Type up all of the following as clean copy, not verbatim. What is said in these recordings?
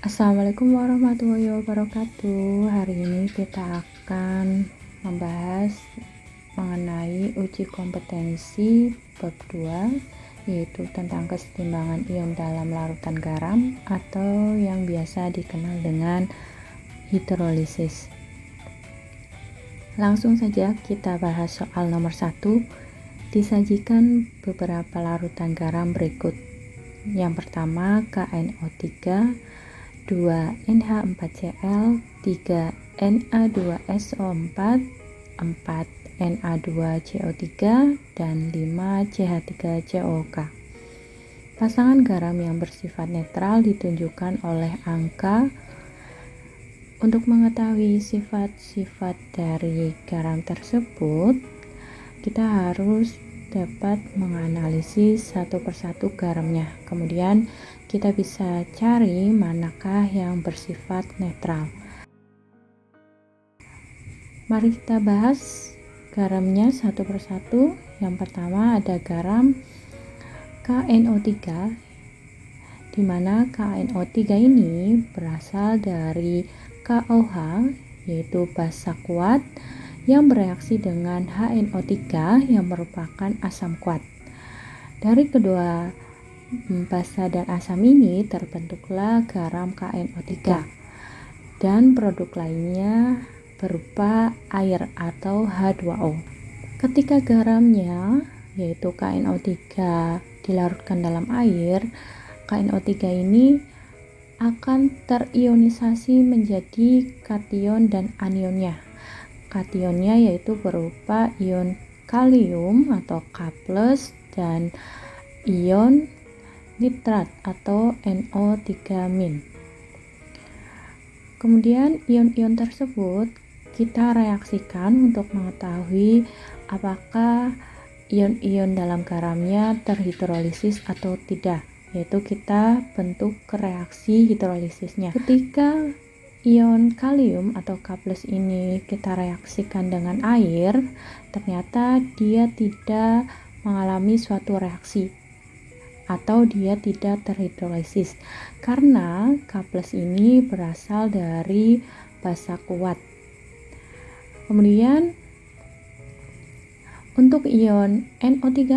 Assalamualaikum warahmatullahi wabarakatuh. Hari ini kita akan membahas mengenai uji kompetensi bab 2, yaitu tentang kesetimbangan ion dalam larutan garam atau yang biasa dikenal dengan hidrolisis. Langsung saja kita bahas soal nomor 1. Disajikan beberapa larutan garam berikut. Yang pertama KNO3, 2 NH4Cl, 3 Na2SO4, 4 Na2CO3, dan 5 CH3COK. Pasangan garam yang bersifat netral ditunjukkan oleh angka. Untuk mengetahui sifat-sifat dari garam tersebut, kita harus dapat menganalisis satu persatu garamnya. Kemudian kita bisa cari manakah yang bersifat netral. Mari kita bahas garamnya satu persatu. Yang pertama ada garam KNO3, di mana KNO3 ini berasal dari KOH, yaitu basa kuat yang bereaksi dengan HNO3 yang merupakan asam kuat. Dari kedua basa dan asam ini terbentuklah garam KNO3 dan produk lainnya berupa air atau H2O. Ketika garamnya yaitu KNO3 dilarutkan dalam air, KNO3 ini akan terionisasi menjadi kation dan anionnya. Kationnya yaitu berupa ion kalium atau K+, dan ion nitrat atau NO3-. Kemudian ion-ion tersebut kita reaksikan untuk mengetahui apakah ion-ion dalam garamnya terhidrolisis atau tidak, yaitu kita bentuk reaksi hidrolisisnya. Ketika ion kalium atau K+ ini kita reaksikan dengan air, ternyata dia tidak mengalami suatu reaksi atau dia tidak terhidrolisis karena K+ ini berasal dari basa kuat. Kemudian untuk ion NO3-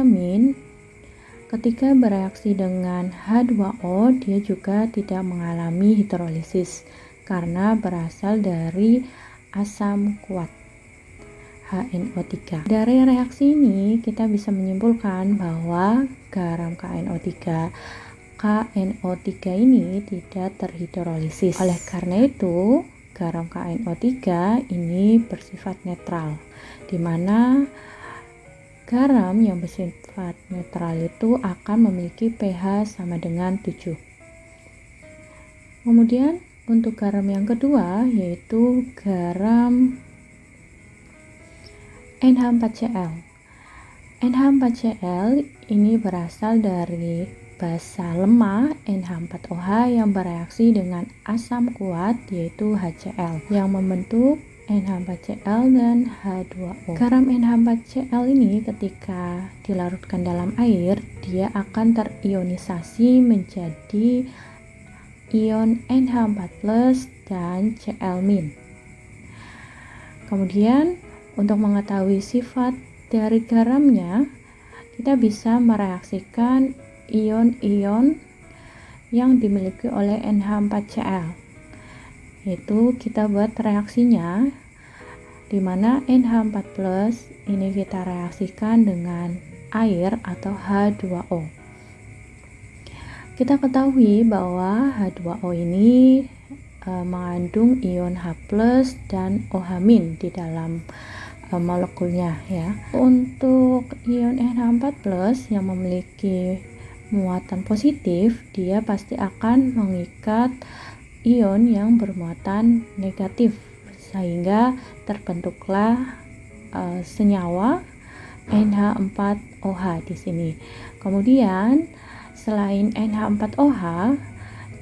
ketika bereaksi dengan H2O, dia juga tidak mengalami hidrolisis karena berasal dari asam kuat HNO3. Dari reaksi ini kita bisa menyimpulkan bahwa garam KNO3 ini tidak terhidrolisis. Oleh karena itu, garam KNO3 ini bersifat netral, di mana garam yang bersifat netral itu akan memiliki pH sama dengan 7. Kemudian untuk garam yang kedua yaitu garam NH4Cl. NH4Cl ini berasal dari basa lemah NH4OH yang bereaksi dengan asam kuat yaitu HCl yang membentuk NH4Cl dan H2O. Garam NH4Cl ini ketika dilarutkan dalam air, dia akan terionisasi menjadi ion NH4+ dan Cl-. Kemudian untuk mengetahui sifat dari garamnya, kita bisa mereaksikan ion-ion yang dimiliki oleh NH4Cl. Yaitu kita buat reaksinya, di mana NH4+ ini kita reaksikan dengan air atau H2O. Kita ketahui bahwa H2O ini mengandung ion H+ dan OH- di dalam molekulnya ya. Untuk ion NH4+ yang memiliki muatan positif, dia pasti akan mengikat ion yang bermuatan negatif sehingga terbentuklah senyawa NH4OH di sini. Kemudian selain NH4OH,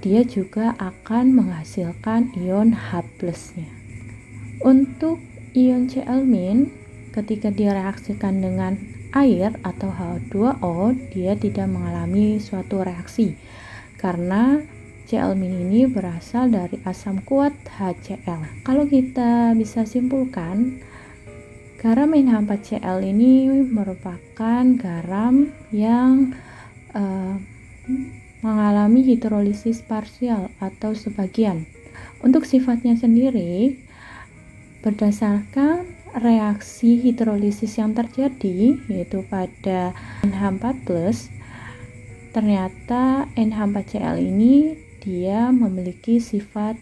dia juga akan menghasilkan ion H+-nya. Untuk ion Cl- ketika direaksikan dengan air atau H2O, dia tidak mengalami suatu reaksi karena Cl- ini berasal dari asam kuat HCl. Kalau kita bisa simpulkan, garam NH4Cl ini merupakan garam yang mengalami hidrolisis parsial atau sebagian. Untuk sifatnya sendiri, berdasarkan reaksi hidrolisis yang terjadi, yaitu pada NH4+, ternyata NH4Cl ini dia memiliki sifat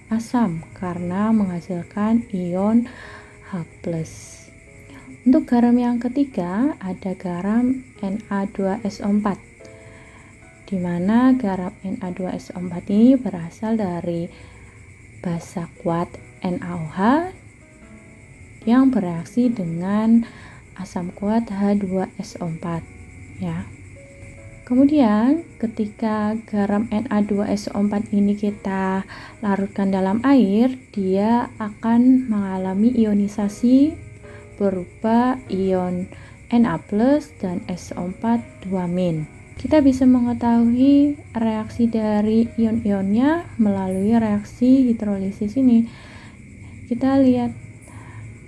asam karena menghasilkan ion H+. Untuk garam yang ketiga ada garam Na2SO4, di mana garam Na2SO4 ini berasal dari basa kuat NaOH yang bereaksi dengan asam kuat H2SO4 ya. Kemudian ketika garam Na2SO4 ini kita larutkan dalam air, dia akan mengalami ionisasi berupa ion Na+ dan SO4 2-. Kita bisa mengetahui reaksi dari ion-ionnya melalui reaksi hidrolisis ini. Kita lihat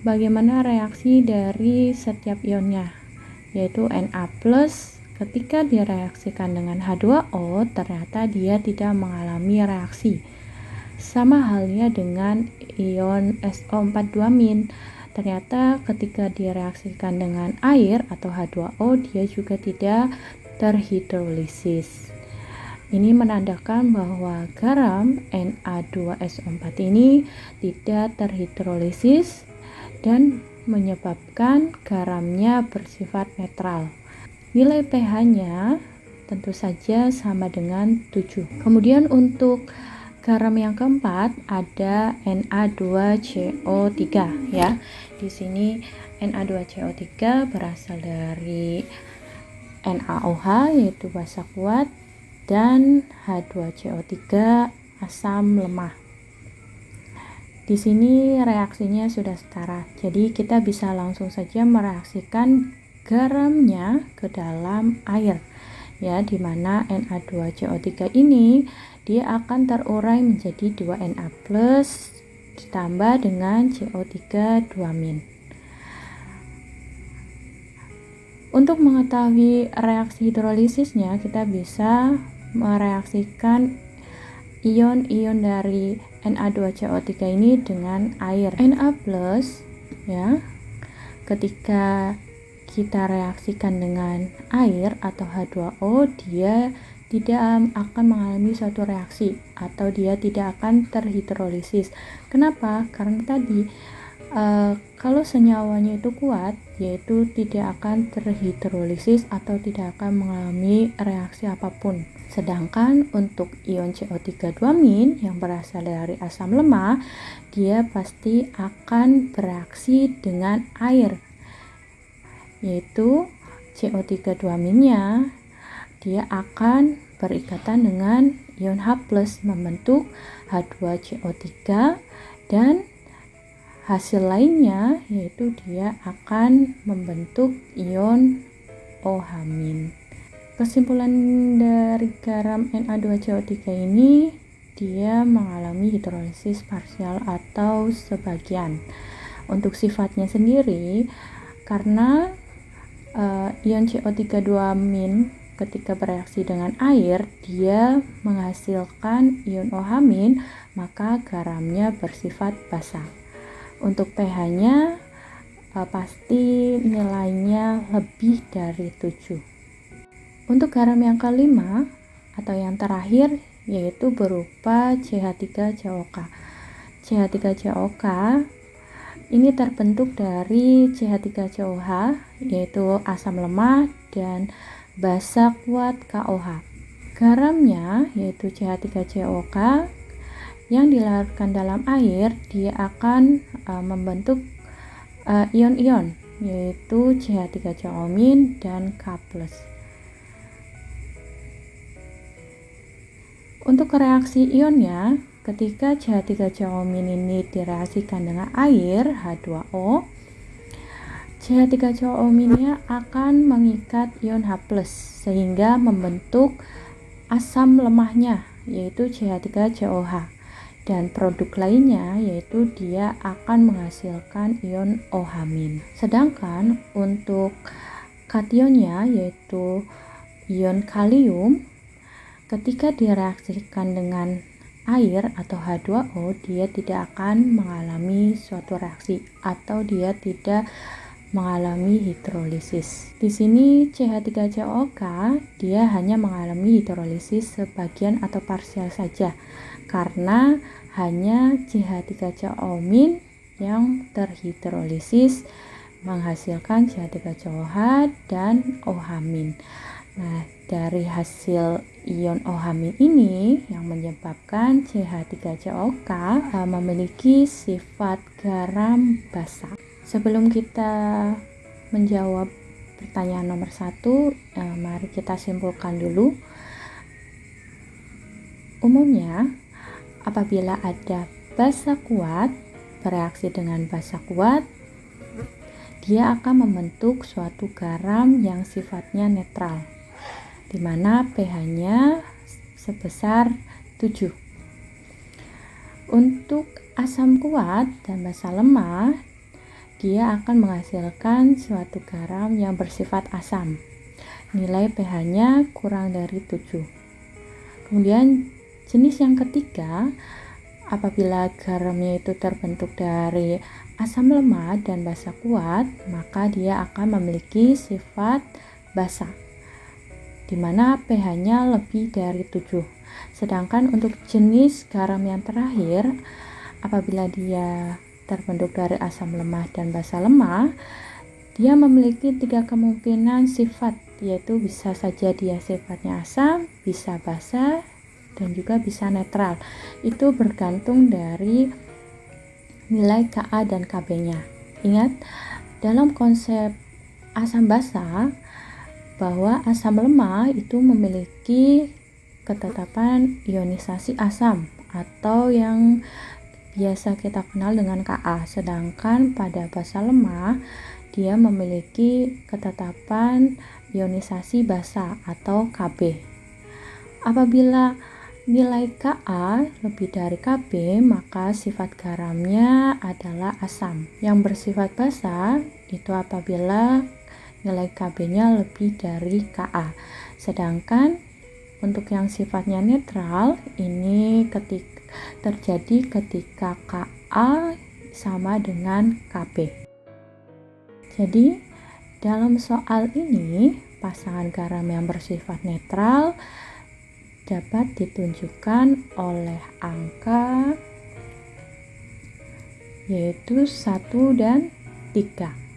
bagaimana reaksi dari setiap ionnya, yaitu Na+. Ketika direaksikan dengan H2O, ternyata dia tidak mengalami reaksi. Sama halnya dengan ion SO4 2-. Ternyata ketika direaksikan dengan air atau H2O, dia juga tidak terhidrolisis. Ini menandakan bahwa garam Na2SO4 ini tidak terhidrolisis dan menyebabkan garamnya bersifat netral. Nilai pH-nya tentu saja sama dengan 7. Kemudian untuk garam yang keempat ada Na2CO3 ya. Di sini Na2CO3 berasal dari NaOH yaitu basa kuat dan H2CO3 asam lemah. Di sini reaksinya sudah setara. Jadi kita bisa langsung saja mereaksikan garamnya ke dalam air ya, dimana Na2CO3 ini dia akan terurai menjadi 2Na+ ditambah dengan CO3 2-. Untuk mengetahui reaksi hidrolisisnya, kita bisa mereaksikan ion-ion dari Na2CO3 ini dengan air. Na+ ya, ketika kita reaksikan dengan air atau H2O, dia tidak akan mengalami suatu reaksi atau dia tidak akan terhidrolisis. Kenapa? Karena tadi kalau senyawanya itu kuat, yaitu tidak akan terhidrolisis atau tidak akan mengalami reaksi apapun. Sedangkan untuk ion CO3 2- yang berasal dari asam lemah, dia pasti akan bereaksi dengan air, yaitu CO3 2-nya dia akan berikatan dengan ion H+ membentuk H2CO3 dan hasil lainnya yaitu dia akan membentuk ion OH-. Kesimpulan dari garam Na2CO3 ini, dia mengalami hidrolisis parsial atau sebagian. Untuk sifatnya sendiri, karena ion CO3 2- ketika bereaksi dengan air, dia menghasilkan ion OH-, maka garamnya bersifat basa. Untuk pH-nya pasti nilainya lebih dari 7. Untuk garam yang kelima atau yang terakhir yaitu berupa CH3COK. CH3COK ini terbentuk dari CH3COH yaitu asam lemah dan basa kuat KOH. Garamnya yaitu CH3COK yang dilarutkan dalam air, dia akan membentuk ion-ion yaitu CH3COO- dan K+. Untuk reaksi ionnya, ketika CH3COO- ini direaksikan dengan air H2O, CH3COO-nya akan mengikat ion H+ sehingga membentuk asam lemahnya yaitu CH3COH, dan produk lainnya yaitu dia akan menghasilkan ion OH-. Sedangkan untuk kationnya yaitu ion kalium, ketika direaksikan dengan air atau H2O, dia tidak akan mengalami suatu reaksi atau dia tidak mengalami hidrolisis. Di sini CH3COK dia hanya mengalami hidrolisis sebagian atau parsial saja, karena hanya CH3CO- yang terhidrolisis menghasilkan CH3COH dan OH-. Nah, dari hasil ion OH- ini yang menyebabkan CH3COK memiliki sifat garam basa. Sebelum kita menjawab pertanyaan nomor 1, mari kita simpulkan dulu. Umumnya, apabila ada basa kuat bereaksi dengan basa kuat, dia akan membentuk suatu garam yang sifatnya netral, di mana pH-nya sebesar 7. Untuk asam kuat dan basa lemah, dia akan menghasilkan suatu garam yang bersifat asam. Nilai pH-nya kurang dari 7. Kemudian jenis yang ketiga, apabila garamnya itu terbentuk dari asam lemah dan basa kuat, maka dia akan memiliki sifat basa, di mana pH-nya lebih dari 7. Sedangkan untuk jenis garam yang terakhir, apabila dia terbentuk dari asam lemah dan basa lemah, dia memiliki 3 kemungkinan sifat, yaitu bisa saja dia sifatnya asam, bisa basa, dan juga bisa netral. Itu bergantung dari nilai Ka dan Kb-nya. Ingat, dalam konsep asam basa, bahwa asam lemah itu memiliki ketetapan ionisasi asam atau yang biasa kita kenal dengan Ka, sedangkan pada basa lemah dia memiliki ketetapan ionisasi basa atau Kb. Apabila nilai Ka lebih dari Kb, maka sifat garamnya adalah asam. Yang bersifat basa itu apabila nilai Kb-nya lebih dari Ka. Sedangkan untuk yang sifatnya netral ini terjadi ketika Ka sama dengan Kb. Jadi dalam soal ini pasangan garam yang bersifat netral dapat ditunjukkan oleh angka yaitu 1 dan 3.